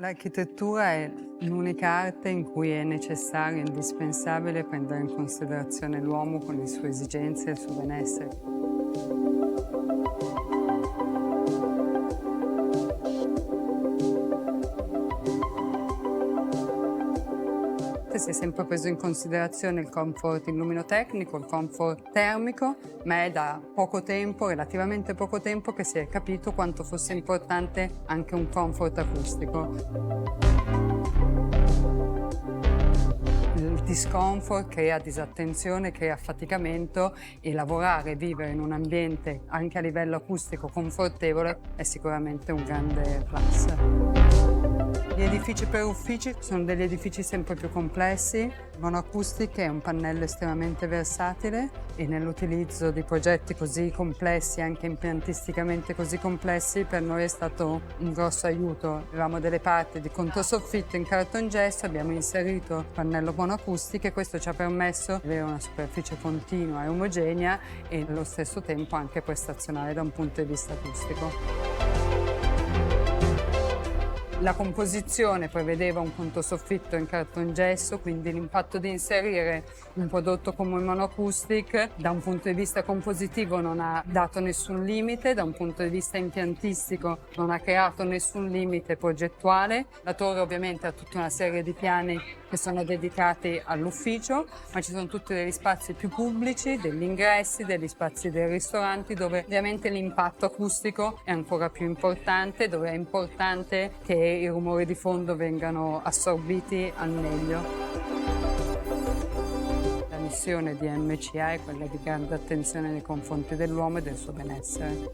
L'architettura è l'unica arte in cui è necessario e indispensabile prendere in considerazione l'uomo con le sue esigenze e il suo benessere. Si è sempre preso in considerazione il comfort illuminotecnico, il comfort termico, ma è da poco tempo, relativamente poco tempo, che si è capito quanto fosse importante anche un comfort acustico. Il discomfort crea disattenzione, crea affaticamento e lavorare e vivere in un ambiente anche a livello acustico confortevole è sicuramente un grande plus. Gli edifici per uffici sono degli edifici sempre più complessi. Monoacoustic è un pannello estremamente versatile e nell'utilizzo di progetti così complessi, anche impiantisticamente così complessi, per noi è stato un grosso aiuto. Avevamo delle parti di controsoffitto in cartongesso, abbiamo inserito il pannello monoacoustic e questo ci ha permesso di avere una superficie continua e omogenea e allo stesso tempo anche prestazionale da un punto di vista acustico. La composizione prevedeva un controsoffitto in cartongesso, quindi l'impatto di inserire un prodotto come il monoacoustic da un punto di vista compositivo non ha dato nessun limite, da un punto di vista impiantistico non ha creato nessun limite progettuale. La torre ovviamente ha tutta una serie di piani che sono dedicati all'ufficio, ma ci sono tutti degli spazi più pubblici, degli ingressi, degli spazi dei ristoranti, dove ovviamente l'impatto acustico è ancora più importante, dove è importante che i rumori di fondo vengano assorbiti al meglio. La missione di MCA è quella di grande attenzione nei confronti dell'uomo e del suo benessere.